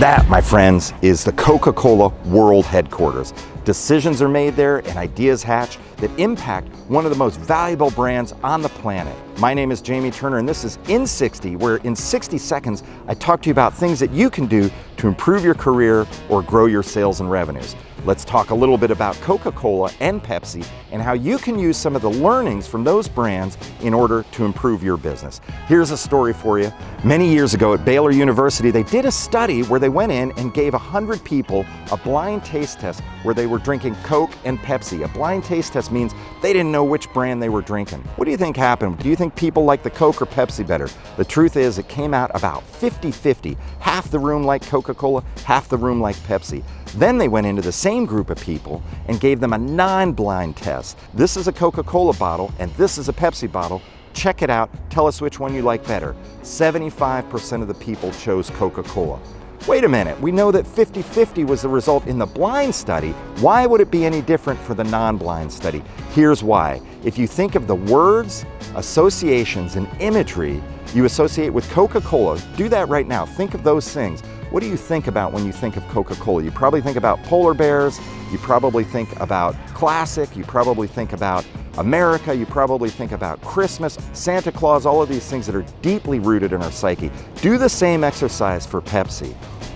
That, my friends, is the Coca-Cola World Headquarters. Decisions are made there and ideas hatch that impact one of the most valuable brands on the planet. My name is Jamie Turner, and this is In 60, where in 60 seconds, I talk to you about things that you can do to improve your career or grow your sales and revenues. Let's talk a little bit about Coca-Cola and Pepsi and how you can use some of the learnings from those brands in order to improve your business. Here's a story for you. Many years ago at Baylor University, they did a study where they went in and gave 100 people a blind taste test where they were drinking Coke and Pepsi. A blind taste test means they didn't know which brand they were drinking. What do you think happened? Do you think people like the Coke or Pepsi better? The truth is it came out about 50-50. Half the room liked Coca-Cola, half the room liked Pepsi. Then they went into the same group of people and gave them a non-blind test. This is a Coca-Cola bottle and this is a Pepsi bottle. Check it out, tell us which one you like better. 75% of the people chose Coca-Cola. Wait a minute, we know that 50-50 was the result in the blind study. Why would it be any different for the non-blind study? Here's why. If you think of the words, associations, and imagery you associate with Coca-Cola, do that right now. Think of those things. What do you think about when you think of Coca-Cola? You probably think about polar bears, you probably think about classic, you probably think about America, you probably think about Christmas, Santa Claus, all of these things that are deeply rooted in our psyche. Do the same exercise for Pepsi.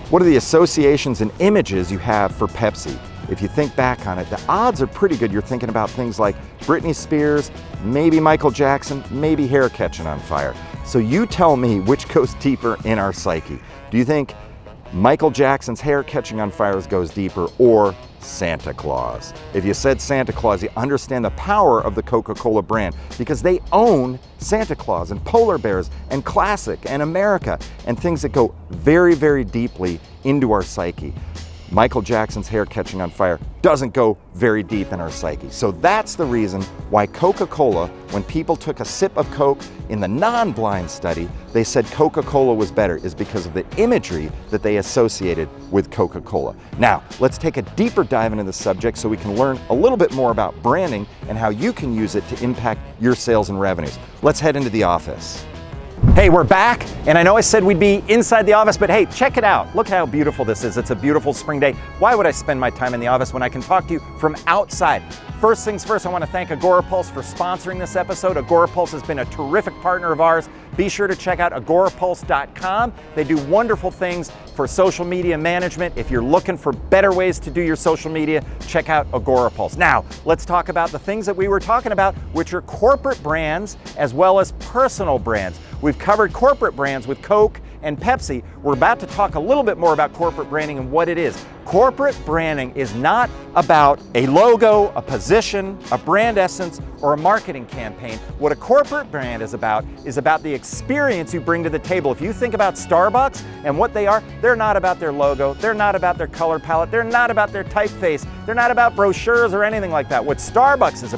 What are the associations and images you have for Pepsi? If you think back on it, the odds are pretty good you're thinking about things like Britney Spears, maybe Michael Jackson, maybe hair catching on fire. So you tell me which goes deeper in our psyche. Do you think Michael Jackson's hair catching on fire goes deeper, or Santa Claus? If you said Santa Claus, you understand the power of the Coca-Cola brand because they own Santa Claus and polar bears and classic and America and things that go very, very deeply into our psyche. Michael Jackson's hair catching on fire doesn't go very deep in our psyche. So that's the reason why Coca-Cola, when people took a sip of Coke in the non-blind study, they said Coca-Cola was better, is because of the imagery that they associated with Coca-Cola. Now, let's take a deeper dive into the subject so we can learn a little bit more about branding and how you can use it to impact your sales and revenues. Let's head into the office. Hey, we're back, and I know I said we'd be inside the office, but hey, check it out. Look how beautiful this is. It's a beautiful spring day. Why would I spend my time in the office when I can talk to you from outside? First things first, I want to thank Agorapulse for sponsoring this episode. Agorapulse has been a terrific partner of ours. Be sure to check out agorapulse.com. They do wonderful things for social media management. If you're looking for better ways to do your social media, check out Agorapulse. Now, let's talk about the things that we were talking about, which are corporate brands as well as personal brands. We've covered corporate brands with Coke and Pepsi. We're about to talk a little bit more about corporate branding and what it is. Corporate branding is not about a logo, a position, a brand essence, or a marketing campaign. What a corporate brand is about the experience you bring to the table. If you think about Starbucks and what they are, they're not about their logo, they're not about their color palette, they're not about their typeface, they're not about brochures or anything like that. What Starbucks is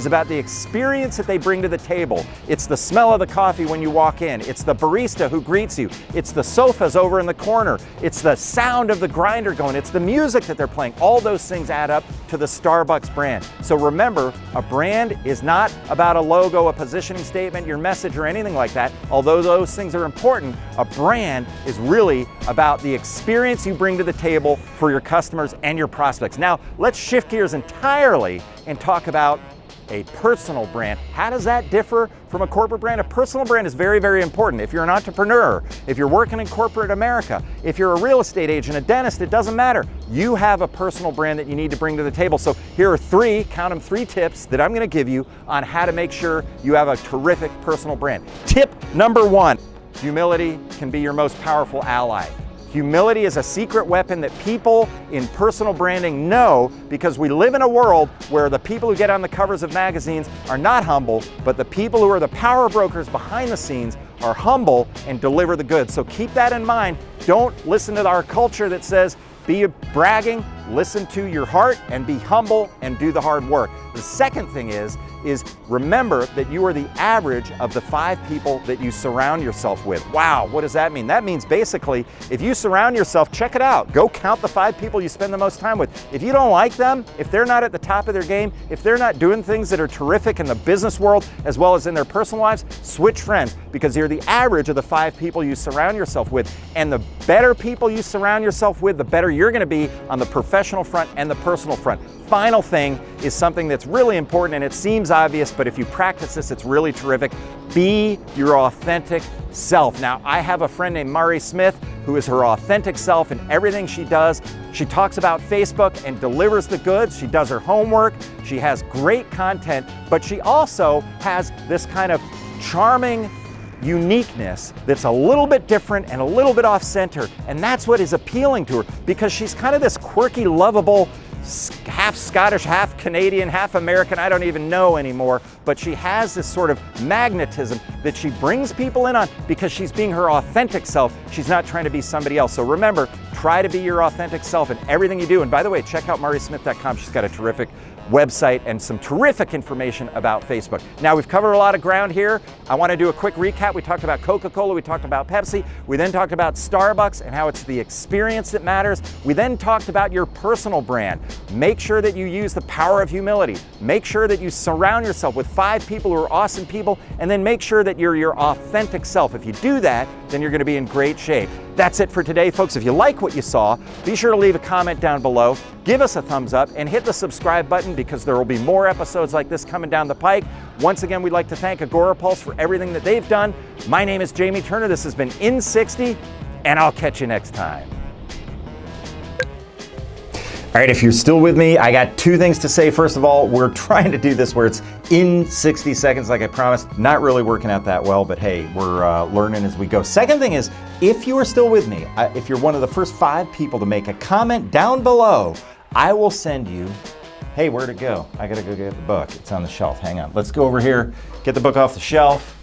about the experience that they bring to the table. It's the smell of the coffee when you walk in, it's the barista who greets you, it's the sofas over in the corner, it's the sound of the grinder going, it's the music that they're playing. All those things add up to the Starbucks brand. So remember, a brand is not about a logo, a positioning statement, your message, or anything like that. Although those things are important, a brand is really about the experience you bring to the table for your customers and your prospects. Now, let's shift gears entirely and talk about a personal brand. How does that differ from a corporate brand? A personal brand is very, very important. If you're an entrepreneur, if you're working in corporate America, if you're a real estate agent, a dentist, it doesn't matter. You have a personal brand that you need to bring to the table. So here are three tips that I'm gonna give you on how to make sure you have a terrific personal brand. Tip number one, humility can be your most powerful ally. Humility is a secret weapon that people in personal branding know, because we live in a world where the people who get on the covers of magazines are not humble, but the people who are the power brokers behind the scenes are humble and deliver the goods. So keep that in mind. Don't listen to our culture that says be bragging. listen to your heart and be humble and do the hard work. The second thing is remember that you are the average of the 5 people that you surround yourself with. Wow, what does that mean? That means basically, if you surround yourself, check it out. Go count the 5 people you spend the most time with. If you don't like them, if they're not at the top of their game, if they're not doing things that are terrific in the business world as well as in their personal lives, switch friends, because you're the average of the 5 people you surround yourself with. And the better people you surround yourself with, the better you're gonna be on the professional front and the personal front. Final thing is something that's really important, and it seems obvious, but if you practice this, it's really terrific. Be your authentic self. Now, I have a friend named Mari Smith who is her authentic self in everything she does. She talks about Facebook and delivers the goods. She does her homework. She has great content, but she also has this kind of charming uniqueness that's a little bit different and a little bit off center. And that's what is appealing to her, because she's kind of this quirky, lovable, half Scottish, half Canadian, half American, I don't even know anymore, but she has this sort of magnetism that she brings people in on because she's being her authentic self. She's not trying to be somebody else. So remember, try to be your authentic self in everything you do. And by the way, check out marismith.com. She's got a terrific website and some terrific information about Facebook. Now, we've covered a lot of ground here. I want to do a quick recap. We talked about Coca-Cola, we talked about Pepsi, we then talked about Starbucks and how it's the experience that matters. We then talked about your personal brand. Make sure that you use the power of humility. Make sure that you surround yourself with 5 people who are awesome people, and then make sure that you're your authentic self. If you do that, then you're going to be in great shape. That's it for today, folks. If you like what you saw, be sure to leave a comment down below, give us a thumbs up, and hit the subscribe button, because there will be more episodes like this coming down the pike. Once again, we'd like to thank Agorapulse for everything that they've done. My name is Jamie Turner. This has been In 60, and I'll catch you next time. All right, if you're still with me, I got 2 things to say. First of all, we're trying to do this where it's in 60 seconds like I promised. Not really working out that well, but hey, we're learning as we go. Second thing is, if you are still with me, if you're one of the first 5 people to make a comment down below, I will send you, hey, where'd it go? I gotta go get the book. It's on the shelf. Hang on. Let's go over here, get the book off the shelf.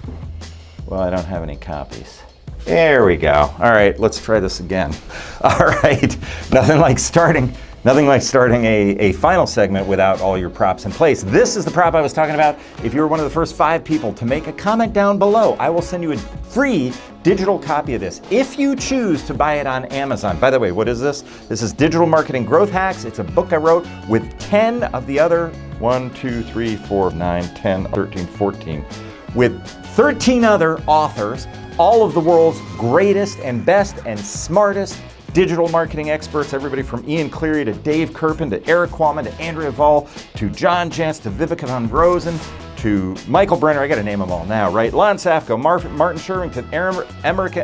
Well, I don't have any copies. There we go. All right, let's try this again. All right, nothing like starting a final segment without all your props in place. This is the prop I was talking about. If you're one of the first 5 people to make a comment down below, I will send you a free digital copy of this if you choose to buy it on Amazon. By the way, what is this? This is Digital Marketing Growth Hacks. It's a book I wrote with 10 of the other 14, with 13 other authors, all of the world's greatest and best and smartest digital marketing experts, everybody from Ian Cleary to Dave Kerpen to Eric Qualman to Andrea Vall to John Jantz to Vivica von Rosen to Michael Brenner. I got to name them all now, right? Lon Safko, Martin Shervington, Emmerich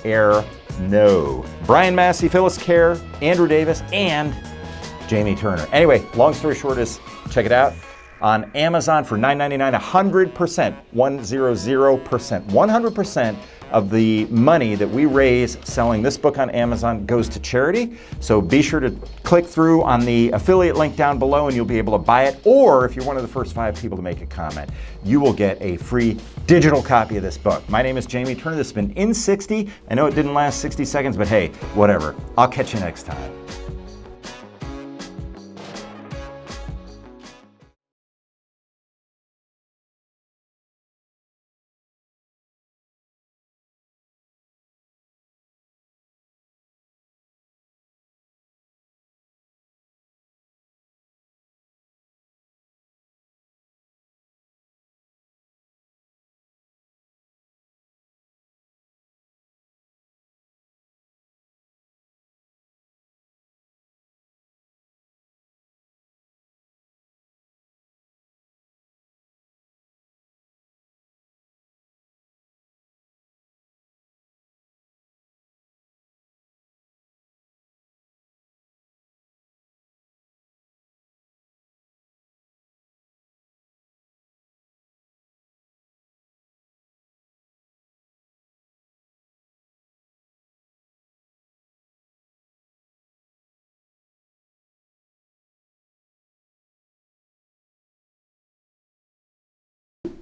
Erno, Brian Massey, Phyllis Kerr, Andrew Davis, and Jamie Turner. Anyway, long story short is, check it out on Amazon for $9.99, 100%, 100% of the money that we raise selling this book on Amazon goes to charity. So be sure to click through on the affiliate link down below and you'll be able to buy it. Or if you're one of the first 5 people to make a comment, you will get a free digital copy of this book. My name is Jamie Turner. This has been In 60. I know it didn't last 60 seconds, but hey, whatever. I'll catch you next time.